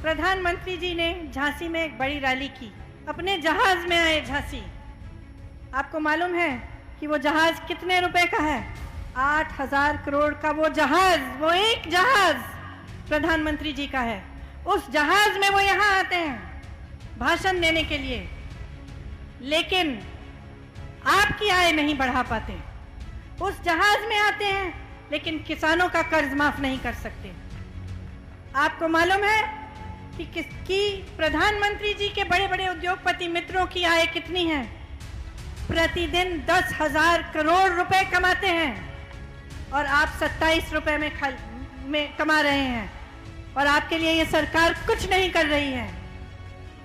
प्रधानमंत्री जी ने झांसी में एक बड़ी रैली की, अपने जहाज में आए झांसी। आपको मालूम है कि वो जहाज कितने रुपए का है? 8,000 करोड़ का वो जहाज, वो एक जहाज प्रधानमंत्री जी का है। उस जहाज में वो यहाँ आते हैं भाषण देने के लिए, लेकिन आपकी आय नहीं बढ़ा पाते। उस जहाज में आते हैं लेकिन किसानों का कर्ज माफ नहीं कर सकते। आपको मालूम है कि प्रधानमंत्री जी के बड़े बड़े उद्योगपति मित्रों की आय कितनी है? प्रतिदिन 10,000 करोड़ रुपए कमाते हैं और आप 27 रुपए में कमा रहे हैं, और आपके लिए ये सरकार कुछ नहीं कर रही है।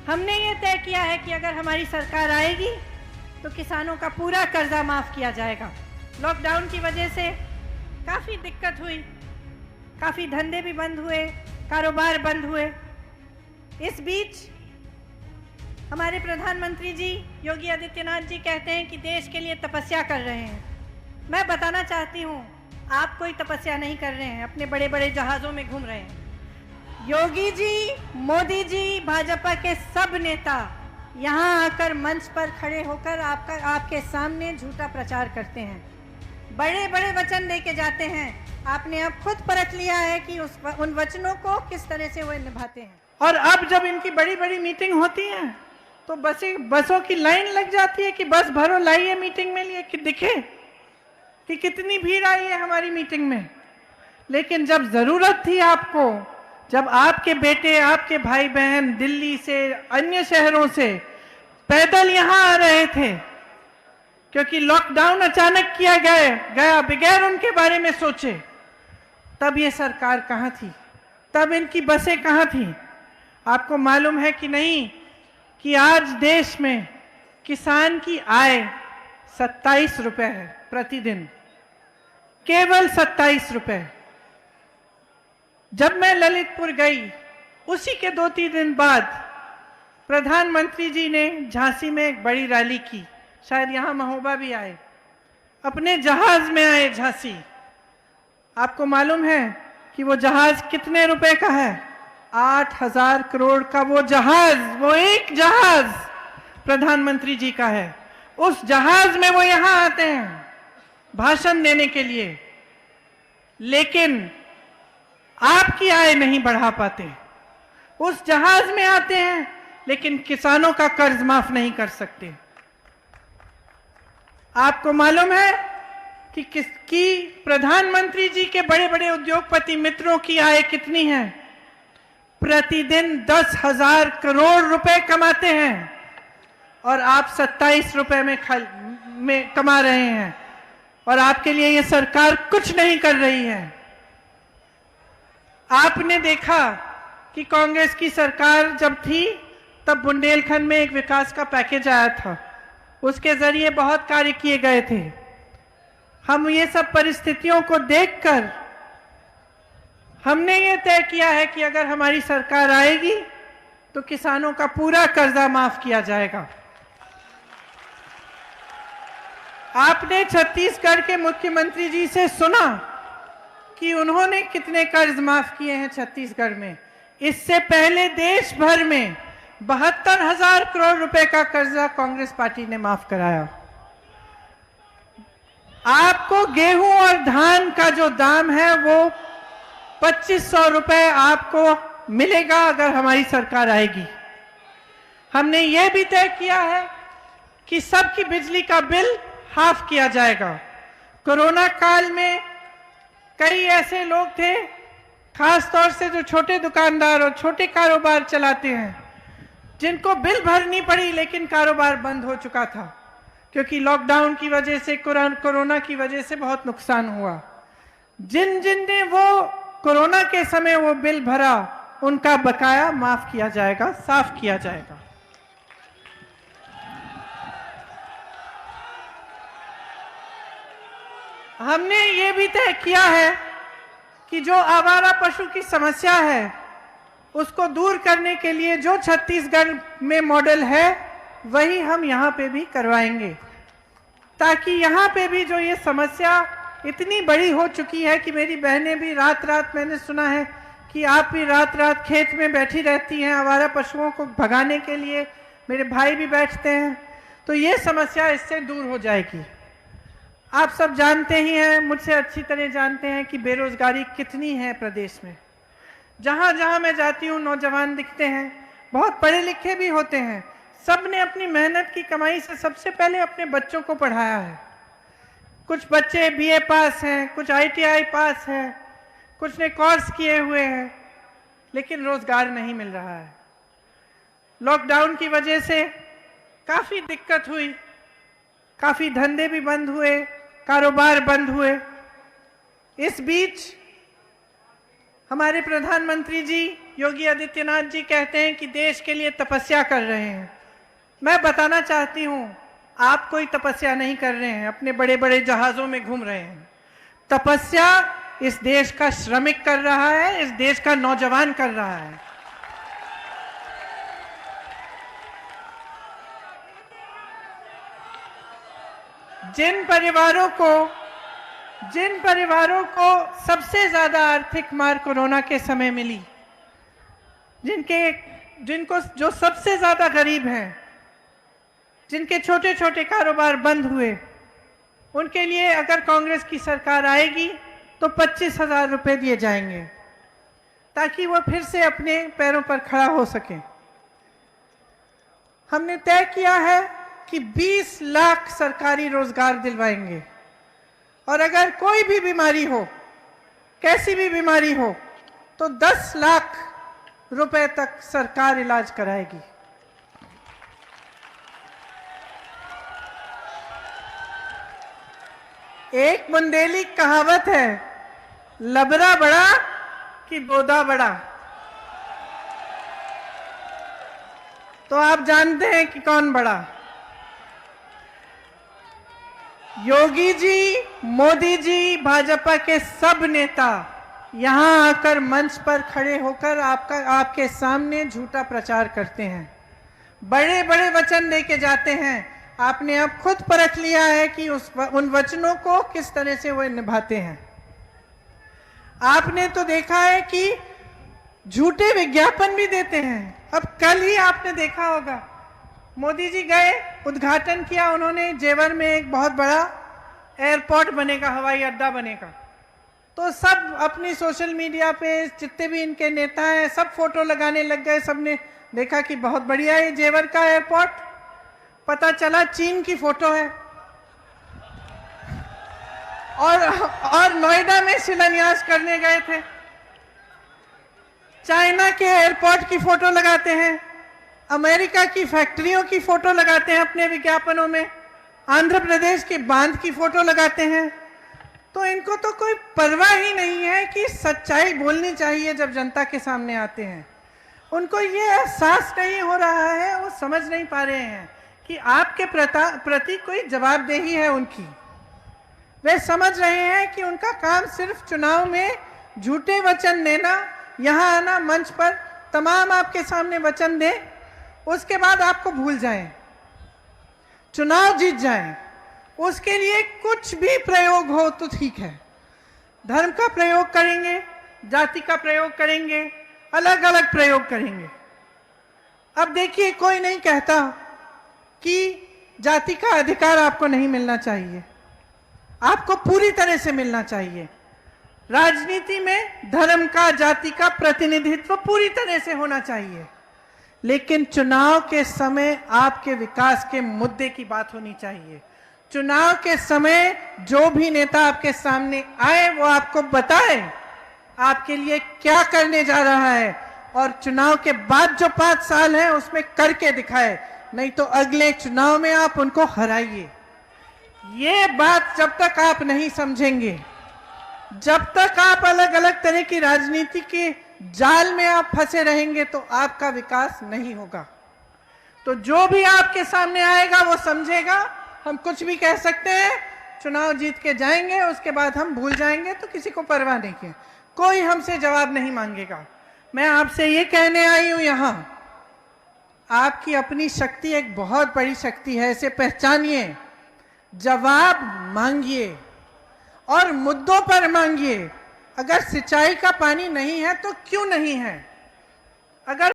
हमने ये तय किया है कि अगर हमारी सरकार आएगी तो किसानों का पूरा कर्जा माफ किया जाएगा। लॉकडाउन की वजह से काफ़ी दिक्कत हुई, काफ़ी धंधे भी बंद हुए, कारोबार बंद हुए। इस बीच हमारे प्रधानमंत्री जी योगी आदित्यनाथ जी कहते हैं कि देश के लिए तपस्या कर रहे हैं। मैं बताना चाहती हूँ, आप कोई तपस्या नहीं कर रहे हैं, अपने बड़े बड़े जहाज़ों में घूम रहे हैं। योगी जी, मोदी जी, भाजपा के सब नेता यहाँ आकर मंच पर खड़े होकर आपके सामने झूठा प्रचार करते हैं, बड़े बड़े वचन देके जाते हैं। आपने अब खुद परख लिया है कि उन वचनों को किस तरह से वो निभाते हैं। और अब जब इनकी बड़ी बड़ी मीटिंग होती है तो बसों की लाइन लग जाती है कि बस भरो, लाइए मीटिंग में लिए कि दिखे कि कितनी भीड़ आई है हमारी मीटिंग में। लेकिन जब जरूरत थी आपको, जब आपके बेटे, आपके भाई बहन दिल्ली से, अन्य शहरों से पैदल यहाँ आ रहे थे, क्योंकि लॉकडाउन अचानक किया गया बगैर उनके बारे में सोचे, तब ये सरकार कहाँ थी? तब इनकी बसें कहाँ थी? आपको मालूम है कि नहीं कि आज देश में किसान की आय 27 रुपए है प्रतिदिन, केवल 27 रुपए। जब मैं ललितपुर गई, उसी के 2-3 दिन बाद प्रधानमंत्री जी ने झांसी में एक बड़ी रैली की, शायद यहाँ महोबा भी आए, अपने जहाज में आए झांसी। आपको मालूम है कि वो जहाज कितने रुपए का है? 8,000 करोड़ का वो जहाज, वो एक जहाज प्रधानमंत्री जी का है। उस जहाज में वो यहाँ आते हैं भाषण देने के लिए, लेकिन आपकी आय नहीं बढ़ा पाते। उस जहाज में आते हैं लेकिन किसानों का कर्ज माफ नहीं कर सकते। आपको मालूम है कि प्रधानमंत्री जी के बड़े बड़े उद्योगपति मित्रों की आय कितनी है? प्रतिदिन 10,000 करोड़ रुपए कमाते हैं और आप 27 रुपए में कमा रहे हैं, और आपके लिए ये सरकार कुछ नहीं कर रही है। आपने देखा कि कांग्रेस की सरकार जब थी तब बुंदेलखंड में एक विकास का पैकेज आया था, उसके जरिए बहुत कार्य किए गए थे। हम ये सब परिस्थितियों को देखकर हमने ये तय किया है कि अगर हमारी सरकार आएगी तो किसानों का पूरा कर्जा माफ किया जाएगा। आपने छत्तीसगढ़ के मुख्यमंत्री जी से सुना कि उन्होंने कितने कर्ज माफ किए हैं छत्तीसगढ़ में। इससे पहले देश भर में 72,000 करोड़ रुपए का कर्जा कांग्रेस पार्टी ने माफ कराया। आपको गेहूं और धान का जो दाम है वो 2,500 रुपए आपको मिलेगा अगर हमारी सरकार आएगी। हमने ये भी तय किया है कि सबकी बिजली का बिल हाफ किया जाएगा। कोरोना काल में कई ऐसे लोग थे, खास तौर से जो छोटे दुकानदार और छोटे कारोबार चलाते हैं, जिनको बिल भरनी पड़ी लेकिन कारोबार बंद हो चुका था, क्योंकि लॉकडाउन की वजह से, कोरोना की वजह से बहुत नुकसान हुआ। जिन ने वो कोरोना के समय वो बिल भरा, उनका बकाया माफ किया जाएगा, साफ किया जाएगा। हमने ये भी तय किया है कि जो आवारा पशु की समस्या है उसको दूर करने के लिए जो छत्तीसगढ़ में मॉडल है वही हम यहाँ पे भी करवाएंगे, ताकि यहाँ पे भी जो ये समस्या इतनी बड़ी हो चुकी है कि मेरी बहनें भी रात रात, मैंने सुना है कि आप भी रात रात खेत में बैठी रहती हैं आवारा पशुओं को भगाने के लिए, मेरे भाई भी बैठते हैं, तो ये समस्या इससे दूर हो जाएगी। आप सब जानते ही हैं, मुझसे अच्छी तरह जानते हैं कि बेरोजगारी कितनी है प्रदेश में। जहाँ जहाँ मैं जाती हूँ नौजवान दिखते हैं, बहुत पढ़े लिखे भी होते हैं, सब ने अपनी मेहनत की कमाई से सबसे पहले अपने बच्चों को पढ़ाया है। कुछ बच्चे बीए पास हैं, कुछ आईटीआई पास हैं, कुछ ने कोर्स किए हुए हैं, लेकिन रोजगार नहीं मिल रहा है। लॉकडाउन की वजह से काफ़ी दिक्कत हुई, काफ़ी धंधे भी बंद हुए, कारोबार बंद हुए। इस बीच हमारे प्रधानमंत्री जी योगी आदित्यनाथ जी कहते हैं कि देश के लिए तपस्या कर रहे हैं। मैं बताना चाहती हूँ, आप कोई तपस्या नहीं कर रहे हैं, अपने बड़े बड़े जहाज़ों में घूम रहे हैं। तपस्या इस देश का श्रमिक कर रहा है, इस देश का नौजवान कर रहा है। जिन परिवारों को सबसे ज्यादा आर्थिक मार कोरोना के समय मिली, जिनको जो सबसे ज्यादा गरीब हैं, जिनके छोटे छोटे कारोबार बंद हुए, उनके लिए अगर कांग्रेस की सरकार आएगी तो 25,000 रुपए दिए जाएंगे ताकि वो फिर से अपने पैरों पर खड़ा हो सके। हमने तय किया है कि 20 लाख सरकारी रोजगार दिलवाएंगे, और अगर कोई भी बीमारी हो, कैसी भी बीमारी हो, तो 10 लाख रुपए तक सरकार इलाज कराएगी। एक बुंदेली कहावत है, लबरा बड़ा कि बोदा बड़ा। तो आप जानते हैं कि कौन बड़ा। योगी जी, मोदी जी, भाजपा के सब नेता यहां आकर मंच पर खड़े होकर आपके सामने झूठा प्रचार करते हैं, बड़े बड़े वचन देके जाते हैं। आपने अब खुद परख लिया है कि उन वचनों को किस तरह से वो निभाते हैं। आपने तो देखा है कि झूठे विज्ञापन भी देते हैं। अब कल ही आपने देखा होगा, मोदी जी गए, उद्घाटन किया उन्होंने, जेवर में एक बहुत बड़ा एयरपोर्ट बनेगा, हवाई अड्डा बनेगा। तो सब अपनी सोशल मीडिया पे जितने भी इनके नेता हैं सब फोटो लगाने लग गए। सबने देखा कि बहुत बढ़िया है जेवर का एयरपोर्ट, पता चला चीन की फोटो है। और नोएडा में शिलान्यास करने गए थे, चाइना के एयरपोर्ट की फोटो लगाते हैं, अमेरिका की फैक्ट्रियों की फोटो लगाते हैं अपने विज्ञापनों में, आंध्र प्रदेश के बांध की फोटो लगाते हैं। तो इनको तो कोई परवाह ही नहीं है कि सच्चाई बोलनी चाहिए जब जनता के सामने आते हैं। उनको ये एहसास नहीं हो रहा है, वो समझ नहीं पा रहे हैं कि आपके प्रति कोई जवाबदेही है उनकी। वे समझ रहे हैं कि उनका काम सिर्फ चुनाव में झूठे वचन देना, यहाँ आना, मंच पर तमाम आपके सामने वचन दें, उसके बाद आपको भूल जाएं, चुनाव जीत जाएं। उसके लिए कुछ भी प्रयोग हो तो ठीक है, धर्म का प्रयोग करेंगे, जाति का प्रयोग करेंगे, अलग अलग प्रयोग करेंगे। अब देखिए, कोई नहीं कहता कि जाति का अधिकार आपको नहीं मिलना चाहिए, आपको पूरी तरह से मिलना चाहिए। राजनीति में धर्म का, जाति का प्रतिनिधित्व पूरी तरह से होना चाहिए, लेकिन चुनाव के समय आपके विकास के मुद्दे की बात होनी चाहिए। चुनाव के समय जो भी नेता आपके सामने आए वो आपको बताए आपके लिए क्या करने जा रहा है, और चुनाव के बाद जो 5 साल है उसमें करके दिखाए, नहीं तो अगले चुनाव में आप उनको हराइए। ये बात जब तक आप नहीं समझेंगे, जब तक आप अलग अलग तरह की राजनीति के जाल में आप फंसे रहेंगे, तो आपका विकास नहीं होगा। तो जो भी आपके सामने आएगा वो समझेगा हम कुछ भी कह सकते हैं, चुनाव जीत के जाएंगे, उसके बाद हम भूल जाएंगे, तो किसी को परवाह नहीं है, कोई हमसे जवाब नहीं मांगेगा। मैं आपसे ये कहने आई हूं, यहां आपकी अपनी शक्ति एक बहुत बड़ी शक्ति है, इसे पहचानिए, जवाब मांगिए और मुद्दों पर मांगिए। अगर सिंचाई का पानी नहीं है तो क्यों नहीं है? अगर